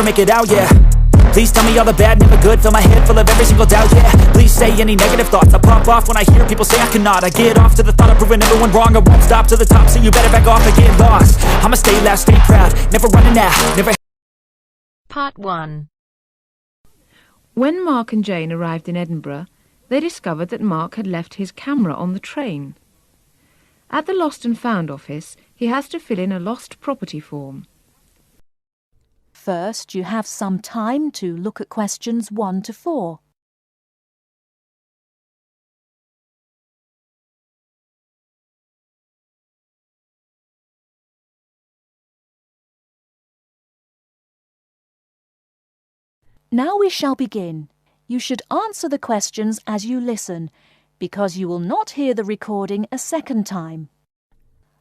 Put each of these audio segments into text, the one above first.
make it out, yeah. Please tell me all the bad, never good. Fill my head full of every single doubt, yeah. Please say any negative thoughts. I pop off when I hear people say I cannot. I get off to the thought of proving everyone wrong. I won't stop to the top, so you better back off and get lost. I'ma stay loud, stay proud, never running out, never. Part 1. When Mark and Jane arrived in Edinburgh, they discovered that Mark had left his camera on the train. At the Lost and Found office, he has to fill in a lost property form. First, you have some time to look at questions 1 to 4. Now we shall begin. You should answer the questions as you listen, because you will not hear the recording a second time.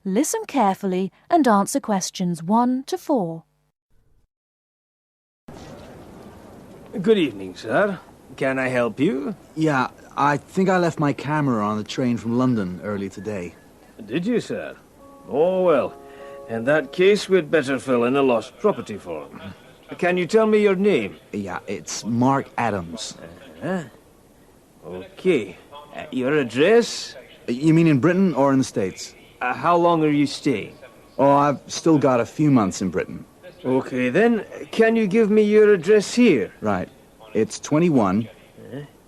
Listen carefully and answer questions 1 to 4. Good evening, sir. Can I help you? Yeah, I think I left my camera on the train from London early today. Did you, sir? Oh, well. In that case, we'd better fill in a lost property form. Can you tell me your name? Yeah, it's Mark Adams. Okay. Your address? You mean in Britain or in the States? How long are you staying? Oh, I've still got a few months in Britain. Okay, then. Can you give me your address here? Right. It's 21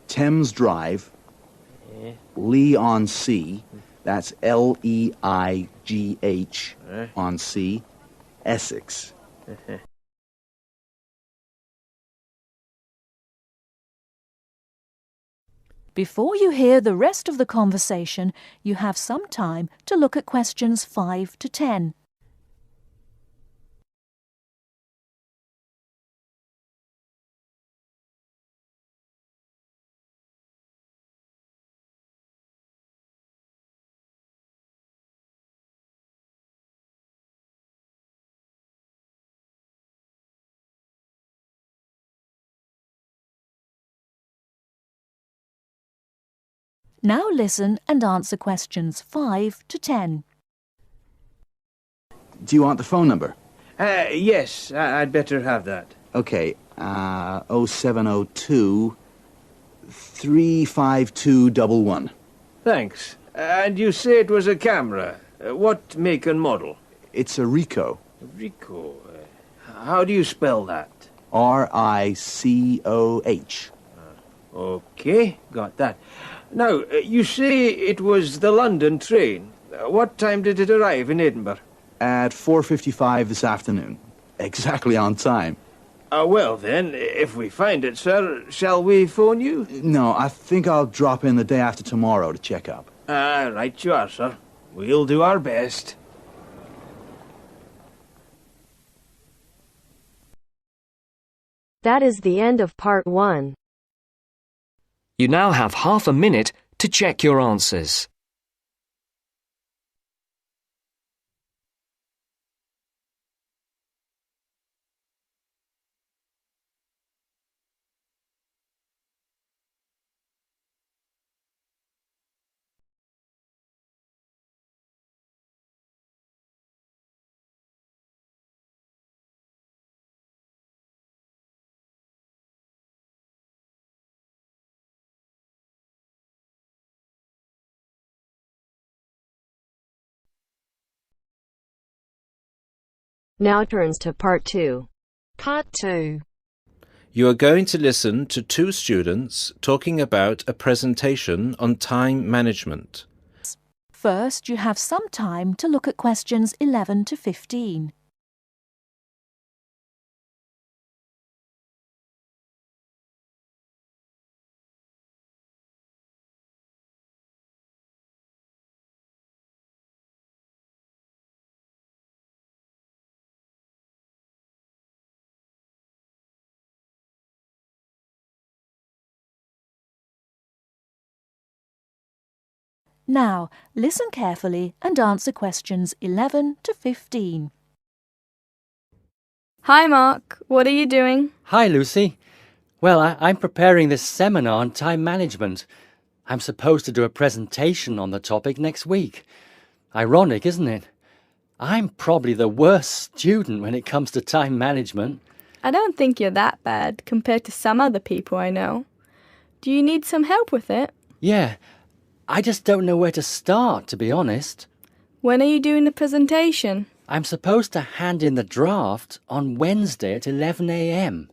Thames Drive, Leigh-on-Sea. That's Leigh on Sea, Essex. Before you hear the rest of the conversation, you have some time to look at questions 5 to 10. Now listen and answer questions 5 to 10. Do you want the phone number? Yes, I'd better have that. Okay, 0702 35211. Thanks. And you say it was a camera. What make and model? It's a Ricoh. Ricoh. How do you spell that? Ricoh. Okay, got that. Now, you say it was the London train. What time did it arrive in Edinburgh? At 4:55 this afternoon. Exactly on time. Well then, if we find it, sir, shall we phone you? No, I think I'll drop in the day after tomorrow to check up. Right you are, sir. We'll do our best. That is the end of Part 1. You now have half a minute to check your answers. Now turns to Part 2. Part 2. You are going to listen to two students talking about a presentation on time management. First, you have some time to look at questions 11 to 15. Now, listen carefully and answer questions 11 to 15. Hi, Mark. What are you doing? Hi, Lucy. Well, I'm preparing this seminar on time management. I'm supposed to do a presentation on the topic next week. Ironic, isn't it? I'm probably the worst student when it comes to time management. I don't think you're that bad compared to some other people I know. Do you need some help with it? Yeah, I just don't know where to start, to be honest. When are you doing the presentation? I'm supposed to hand in the draft on Wednesday at 11 a.m.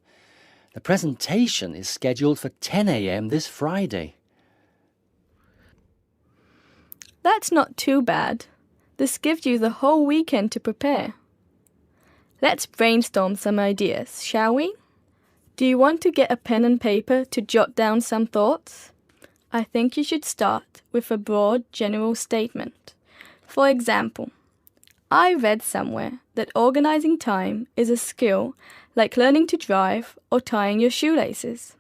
The presentation is scheduled for 10 a.m. this Friday. That's not too bad. This gives you the whole weekend to prepare. Let's brainstorm some ideas, shall we? Do you want to get a pen and paper to jot down some thoughts? I think you should start with a broad general statement. For example, I read somewhere that organizing time is a skill like learning to drive or tying your shoelaces.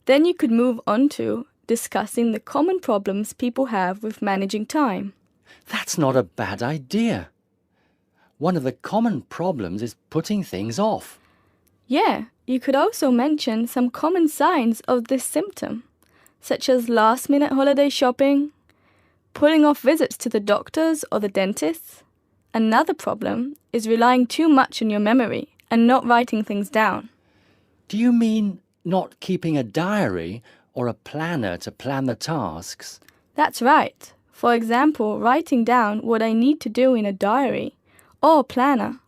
Then you could move on to discussing the common problems people have with managing time. That's not a bad idea. One of the common problems is putting things off. Yeah, you could also mention some common signs of this symptom, such as last-minute holiday shopping, putting off visits to the doctors or the dentist. Another problem is relying too much on your memory and not writing things down. Do you mean not keeping a diary or a planner to plan the tasks? That's right. For example, writing down what I need to do in a diary or planner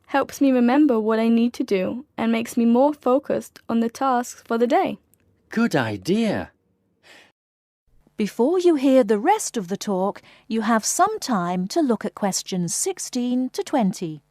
helps me remember what I need to do and makes me more focused on the tasks for the day. Good idea. Before you hear the rest of the talk, you have some time to look at questions 16 to 20.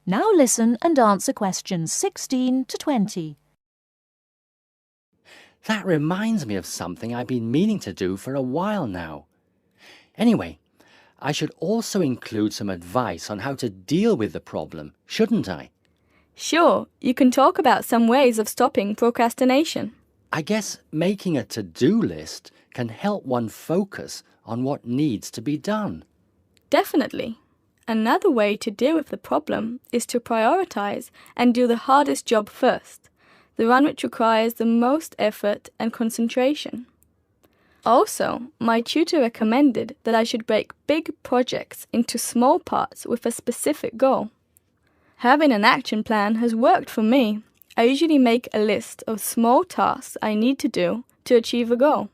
Now listen and answer questions 16 to 20. That reminds me of something I've been meaning to do for a while now. Anyway, I should also include some advice on how to deal with the problem, shouldn't I? Sure, you can talk about some ways of stopping procrastination. I guess making a to-do list can help one focus on what needs to be done. Definitely. Another way to deal with the problem is to prioritize and do the hardest job first, the one which requires the most effort and concentration. Also, my tutor recommended that I should break big projects into small parts with a specific goal. Having an action plan has worked for me. I usually make a list of small tasks I need to do to achieve a goal.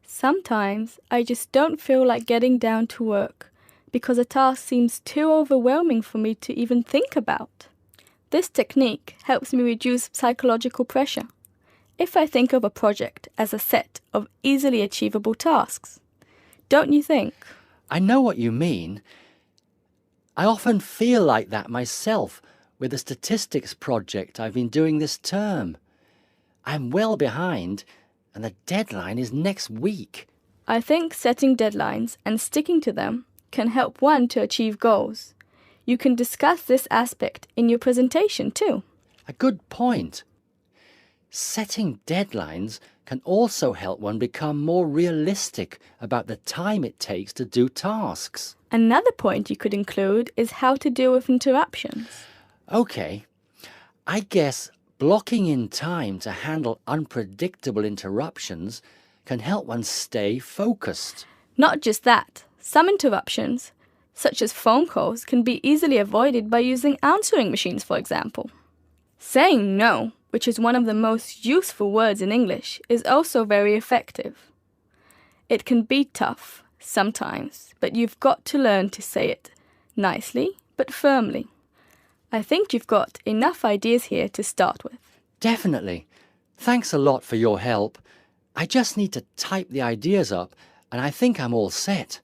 Sometimes I just don't feel like getting down to work because a task seems too overwhelming for me to even think about. This technique helps me reduce psychological pressure if I think of a project as a set of easily achievable tasks. Don't you think? I know what you mean. I often feel like that myself with the statistics project I've been doing this term. I'm well behind and the deadline is next week. I think setting deadlines and sticking to them can help one to achieve goals. You can discuss this aspect in your presentation too. A good point. Setting deadlines can also help one become more realistic about the time it takes to do tasks. Another point you could include is how to deal with interruptions. Okay, I guess blocking in time to handle unpredictable interruptions can help one stay focused. Not just that. Some interruptions, such as phone calls, can be easily avoided by using answering machines, for example. Saying no, which is one of the most useful words in English, is also very effective. It can be tough sometimes, but you've got to learn to say it nicely but firmly. I think you've got enough ideas here to start with. Definitely. Thanks a lot for your help. I just need to type the ideas up and I think I'm all set.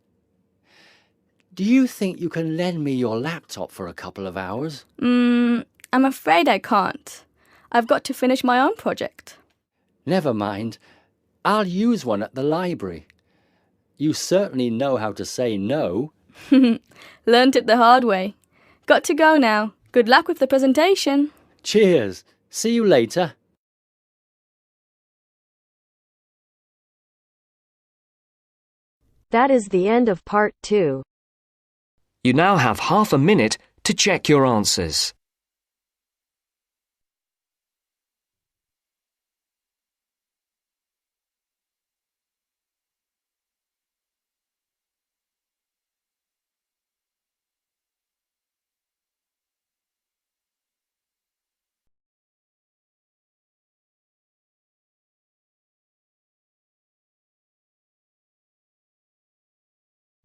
Do you think you can lend me your laptop for a couple of hours? I'm afraid I can't. I've got to finish my own project. Never mind. I'll use one at the library. You certainly know how to say no. Learned it the hard way. Got to go now. Good luck with the presentation. Cheers. See you later. That is the end of part 2. You now have half a minute to check your answers.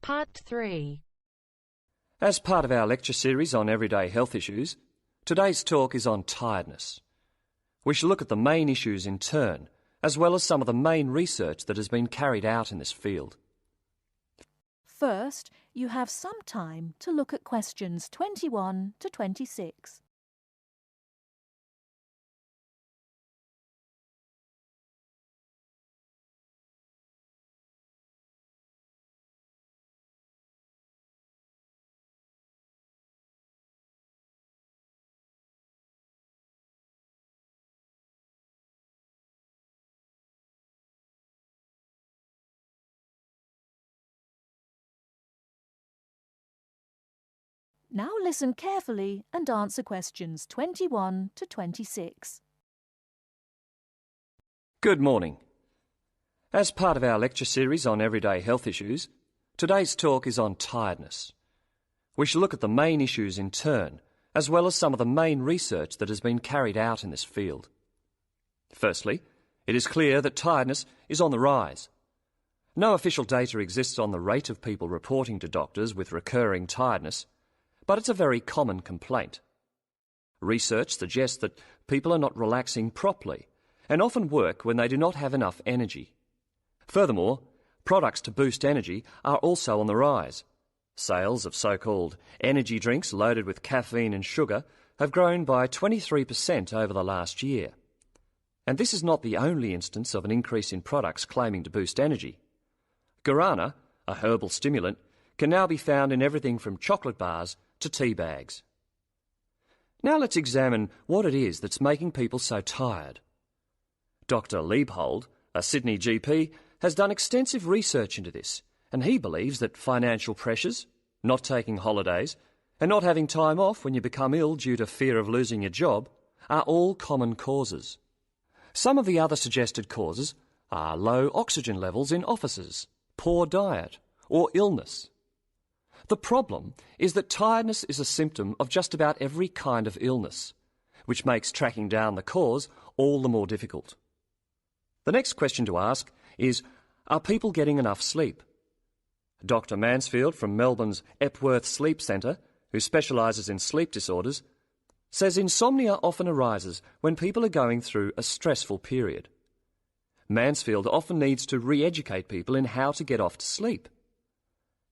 Part 3. As part of our lecture series on everyday health issues, today's talk is on tiredness. We shall look at the main issues in turn, as well as some of the main research that has been carried out in this field. First, you have some time to look at questions 21 to 26. Now listen carefully and answer questions 21 to 26. Good morning. As part of our lecture series on everyday health issues, today's talk is on tiredness. We shall look at the main issues in turn, as well as some of the main research that has been carried out in this field. Firstly, it is clear that tiredness is on the rise. No official data exists on the rate of people reporting to doctors with recurring tiredness, but it's a very common complaint. Research suggests that people are not relaxing properly and often work when they do not have enough energy. Furthermore, products to boost energy are also on the rise. Sales of so-called energy drinks loaded with caffeine and sugar have grown by 23% over the last year. And this is not the only instance of an increase in products claiming to boost energy. Guarana, a herbal stimulant, can now be found in everything from chocolate bars to tea bags. Now let's examine what it is that's making people so tired. Dr. Liebhold, a Sydney GP, has done extensive research into this, and he believes that financial pressures, not taking holidays, and not having time off when you become ill due to fear of losing your job are all common causes. Some of the other suggested causes are low oxygen levels in offices, poor diet, or illness. The problem is that tiredness is a symptom of just about every kind of illness, which makes tracking down the cause all the more difficult. The next question to ask is, are people getting enough sleep? Dr. Mansfield from Melbourne's Epworth Sleep Centre, who specialises in sleep disorders, says insomnia often arises when people are going through a stressful period. Mansfield often needs to re-educate people in how to get off to sleep.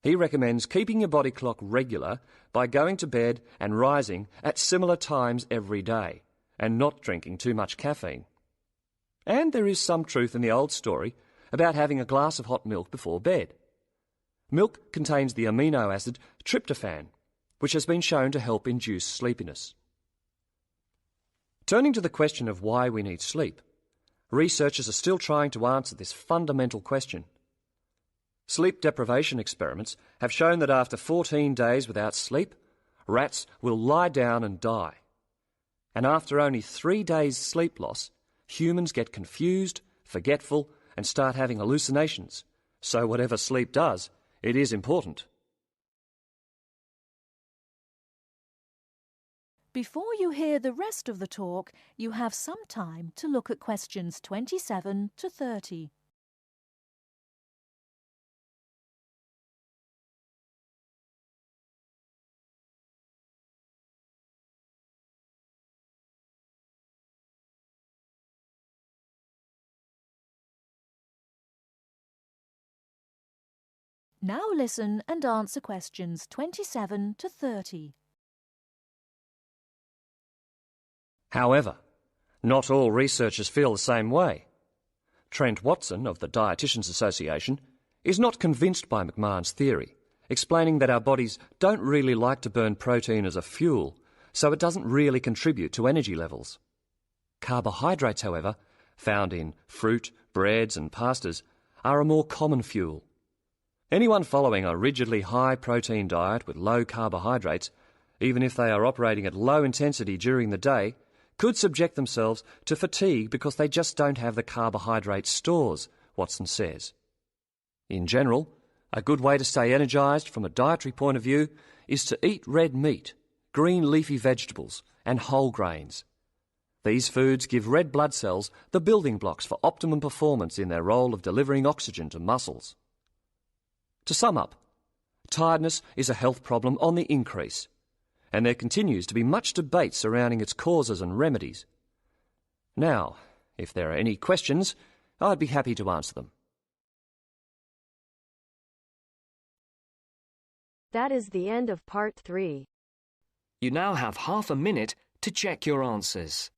He recommends keeping your body clock regular by going to bed and rising at similar times every day, and not drinking too much caffeine. And there is some truth in the old story about having a glass of hot milk before bed. Milk contains the amino acid tryptophan, which has been shown to help induce sleepiness. Turning to the question of why we need sleep, researchers are still trying to answer this fundamental question. Sleep deprivation experiments have shown that after 14 days without sleep, rats will lie down and die. And after only 3 days sleep loss, humans get confused, forgetful, and start having hallucinations. So whatever sleep does, it is important. Before you hear the rest of the talk, you have some time to look at questions 27 to 30. Now listen and answer questions 27 to 30. However, not all researchers feel the same way. Trent Watson of the Dietitians Association is not convinced by McMahon's theory, explaining that our bodies don't really like to burn protein as a fuel, so it doesn't really contribute to energy levels. Carbohydrates, however, found in fruit, breads and pastas, are a more common fuel. Anyone following a rigidly high-protein diet with low carbohydrates, even if they are operating at low intensity during the day, could subject themselves to fatigue because they just don't have the carbohydrate stores, Watson says. In general, a good way to stay energised from a dietary point of view is to eat red meat, green leafy vegetables and whole grains. These foods give red blood cells the building blocks for optimum performance in their role of delivering oxygen to muscles. To sum up, tiredness is a health problem on the increase, and there continues to be much debate surrounding its causes and remedies. Now, if there are any questions, I'd be happy to answer them. That is the end of part 3. You now have half a minute to check your answers.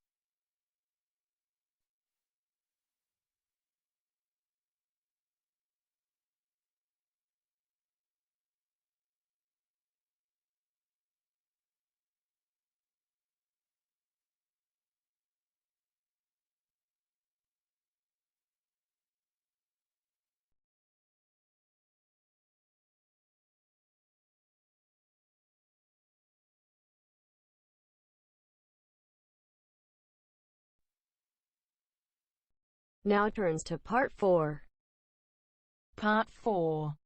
Now turns to part 4. Part 4.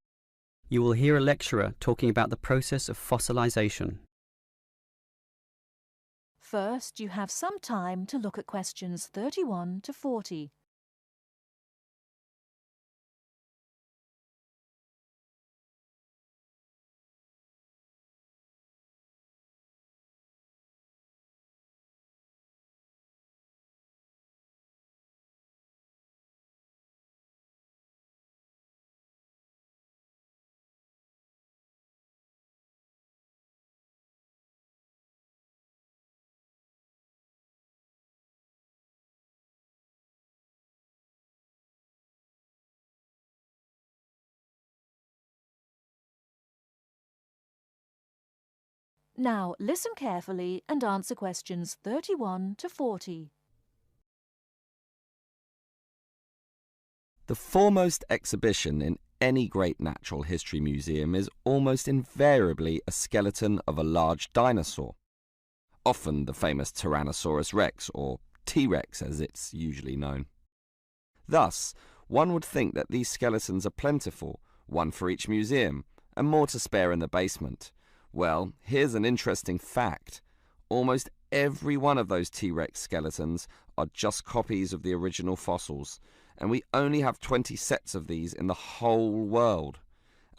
You will hear a lecturer talking about the process of fossilization. First, you have some time to look at questions 31 to 40. Now listen carefully and answer questions 31 to 40. The foremost exhibition in any great natural history museum is almost invariably a skeleton of a large dinosaur, often the famous Tyrannosaurus rex, or T-Rex as it's usually known. Thus, one would think that these skeletons are plentiful, one for each museum, and more to spare in the basement. Well, here's an interesting fact. Almost every one of those T-Rex skeletons are just copies of the original fossils, and we only have 20 sets of these in the whole world.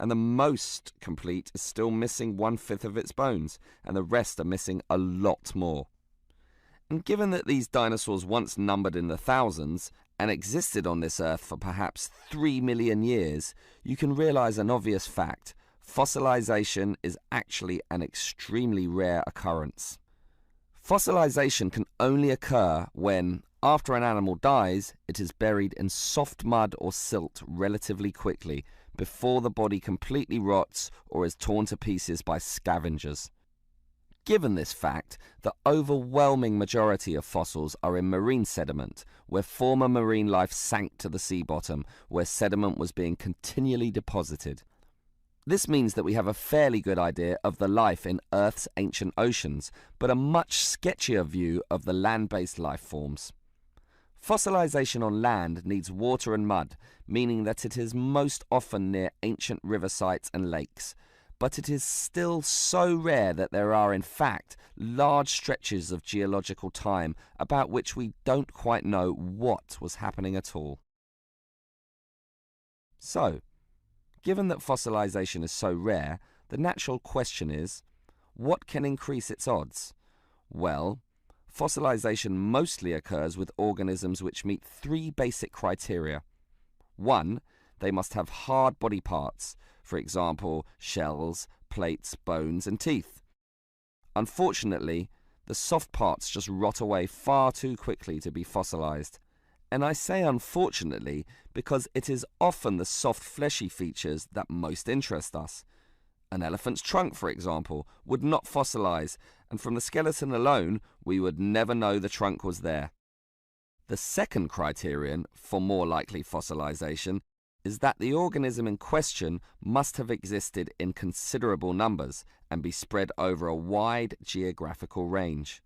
And the most complete is still missing 1/5 of its bones, and the rest are missing a lot more. And given that these dinosaurs once numbered in the thousands and existed on this earth for perhaps 3 million years, you can realize an obvious fact. Fossilization is actually an extremely rare occurrence. Fossilization can only occur when, after an animal dies, it is buried in soft mud or silt relatively quickly, before the body completely rots or is torn to pieces by scavengers. Given this fact, the overwhelming majority of fossils are in marine sediment, where former marine life sank to the sea bottom, where sediment was being continually deposited. This means that we have a fairly good idea of the life in Earth's ancient oceans, but a much sketchier view of the land-based life forms. Fossilization on land needs water and mud, meaning that it is most often near ancient river sites and lakes. But it is still so rare that there are, in fact, large stretches of geological time about which we don't quite know what was happening at all. So, given that fossilization is so rare, the natural question is, what can increase its odds? Well, fossilization mostly occurs with organisms which meet 3 basic criteria. 1, they must have hard body parts, for example, shells, plates, bones, and teeth. Unfortunately, the soft parts just rot away far too quickly to be fossilized. And I say unfortunately because it is often the soft fleshy features that most interest us. An elephant's trunk, for example, would not fossilize, and from the skeleton alone, we would never know the trunk was there. The second criterion for more likely fossilization is that the organism in question must have existed in considerable numbers and be spread over a wide geographical range.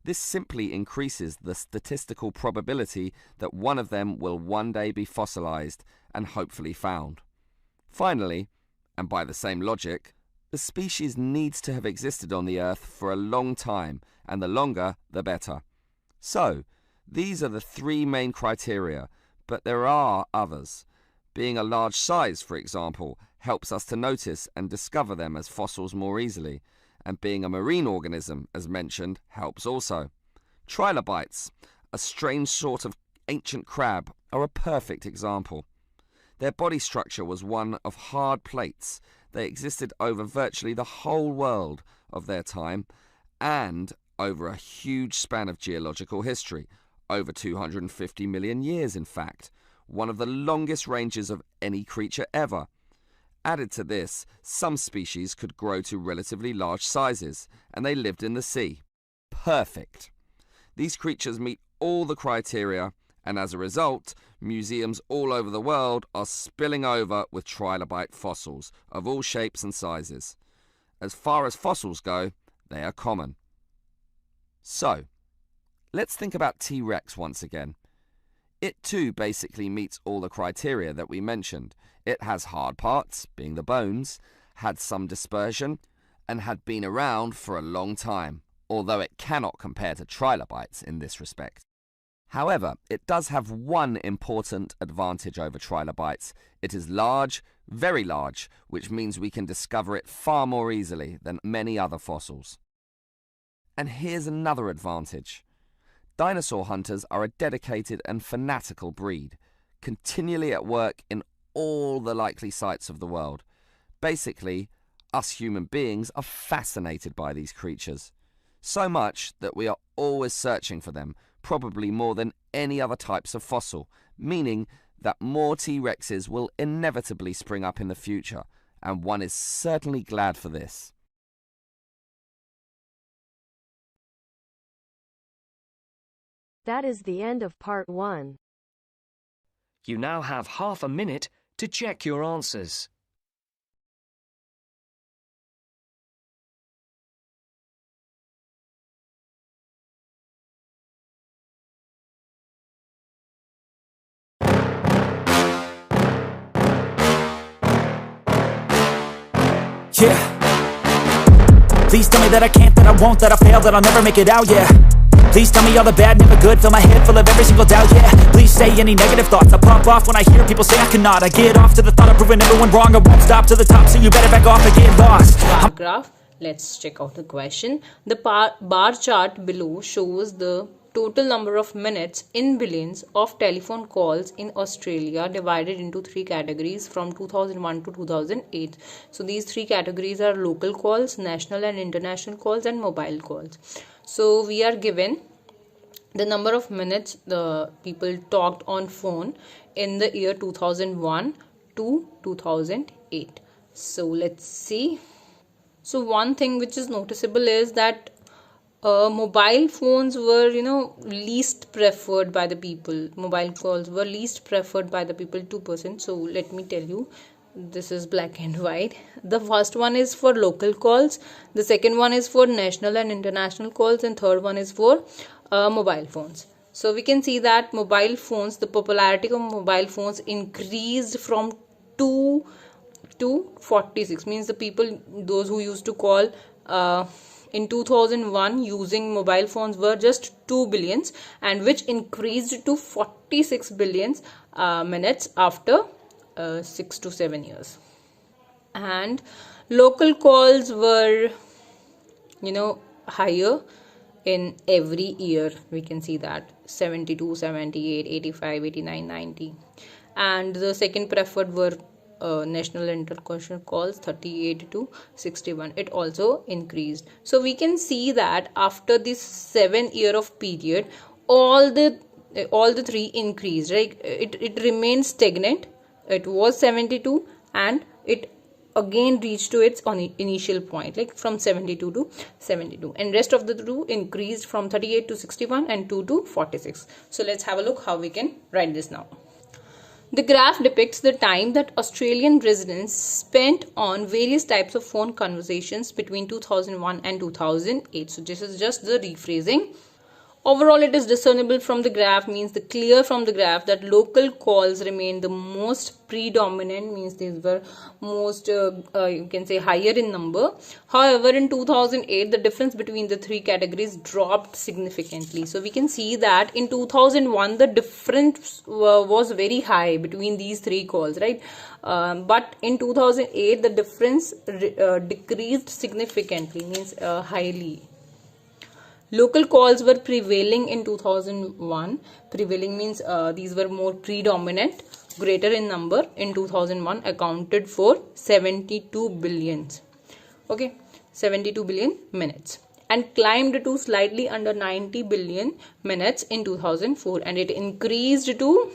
This simply increases the statistical probability that one of them will one day be fossilized and hopefully found. Finally, and by the same logic, the species needs to have existed on the Earth for a long time, and the longer, the better. So, these are the three main criteria, but there are others. Being a large size, for example, helps us to notice and discover them as fossils more easily, and being a marine organism, as mentioned, helps also. Trilobites, a strange sort of ancient crab, are a perfect example. Their body structure was one of hard plates. They existed over virtually the whole world of their time and over a huge span of geological history, over 250 million years in fact, one of the longest ranges of any creature ever. Added to this, some species could grow to relatively large sizes, and they lived in the sea. Perfect. These creatures meet all the criteria, and as a result, museums all over the world are spilling over with trilobite fossils of all shapes and sizes. As far as fossils go, they are common. So, let's think about T-Rex once again. It too basically meets all the criteria that we mentioned. It has hard parts, being the bones, had some dispersion, and had been around for a long time, although it cannot compare to trilobites in this respect. However, it does have one important advantage over trilobites. It is large, very large, which means we can discover it far more easily than many other fossils. And here's another advantage. Dinosaur hunters are a dedicated and fanatical breed, continually at work in all the likely sites of the world. Basically, us human beings are fascinated by these creatures. So much that we are always searching for them, probably more than any other types of fossil, meaning that more T-Rexes will inevitably spring up in the future, and one is certainly glad for this. That is the end of part 1. You now have half a minute to check your answers. Yeah. Please tell me that I can't, that I won't, that I fail, that I'll never make it out, yeah. Please tell me all the bad, never good, fill my head full of every single doubt, yeah. Please say any negative thoughts, I pop off when I hear people say I cannot. I get off to the thought of proving everyone wrong, I won't stop to the top, so you better back off and get lost. Graph. Let's check out the question. The bar chart below shows the total number of minutes in billions of telephone calls in Australia divided into 3 categories from 2001 to 2008. So these 3 categories are local calls, national and international calls, and mobile calls. So we are given the number of minutes the people talked on phone in the year 2001 to 2008. So let's see. So one thing which is noticeable is that mobile phones were, least preferred by the people. Mobile calls were least preferred by the people, 2%. So let me tell you, this is black and white. The first one is for local calls, the second one is for national and international calls, and third one is for mobile phones. So we can see that mobile phones, the popularity of mobile phones increased from 2 to 46, means the people, those who used to call in 2001 using mobile phones were just 2 billions, and which increased to 46 billions minutes after 6 to 7 years. And local calls were higher in every year. We can see that 72, 78, 85, 89, 90, and the second preferred were national international calls, 38 to 61. It also increased. So we can see that after this 7-year of period, all the 3 increased, right? It remained stagnant. It was 72 and it again reached to its initial point, like from 72 to 72, and rest of the 2 increased from 38 to 61 and 2 to 46. So let's have a look how we can write this now. The graph depicts the time that Australian residents spent on various types of phone conversations between 2001 and 2008. So this is just the rephrasing. Overall, it is discernible from the graph, means the clear from the graph that local calls remain the most predominant, means these were most you can say higher in number. However, in 2008 the difference between the three categories dropped significantly. So we can see that in 2001 the difference was very high between these three calls, right? But in 2008 the difference decreased significantly, means highly. Local calls were prevailing in 2001. Prevailing means these were more predominant, greater in number. In 2001 accounted for 72 billion. Okay, 72 billion minutes, and climbed to slightly under 90 billion minutes in 2004, and it increased to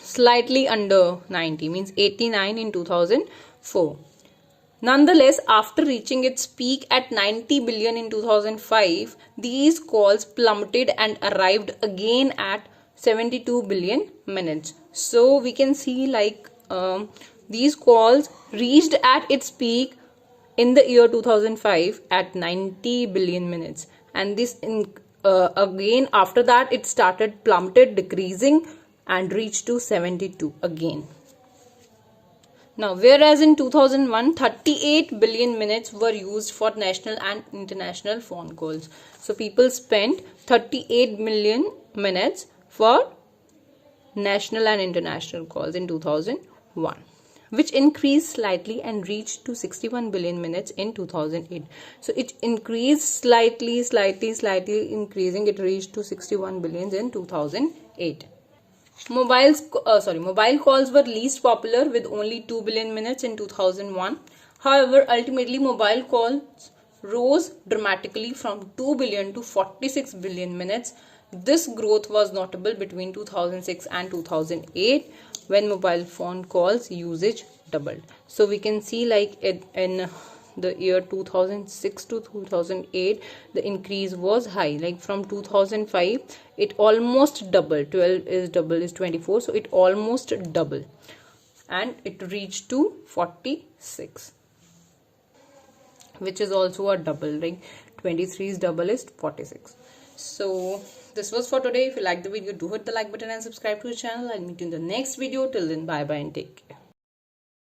slightly under 90, means 89 in 2004. Nonetheless, after reaching its peak at 90 billion in 2005, these calls plummeted and arrived again at 72 billion minutes. So we can see like these calls reached at its peak in the year 2005 at 90 billion minutes, and this again after that it started plummeted, decreasing, and reached to 72 again. Now, whereas in 2001, 38 billion minutes were used for national and international phone calls. So, people spent 38 million minutes for national and international calls in 2001, which increased slightly and reached to 61 billion minutes in 2008. So, it increased slightly increasing. It reached to 61 billion in 2008. Mobile calls were least popular with only 2 billion minutes in 2001. However, ultimately mobile calls rose dramatically from 2 billion to 46 billion minutes. This growth was notable between 2006 and 2008 when mobile phone calls usage doubled. So we can see like in the year 2006 to 2008 the increase was high, like from 2005 it almost doubled. 12 is double is 24, so it almost doubled and it reached to 46, which is also a double, like 23 is double is 46. So this was for today. If you like the video, do hit the like button and subscribe to the channel. I'll meet you in the next video. Till then, bye bye and take care.